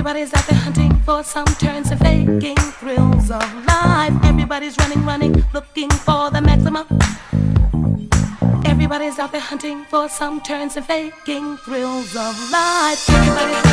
Everybody's out there hunting for some turns and faking thrills of life. Everybody's running, running, looking for the maximum. Everybody's out there hunting for some turns and faking thrills of life. Everybody's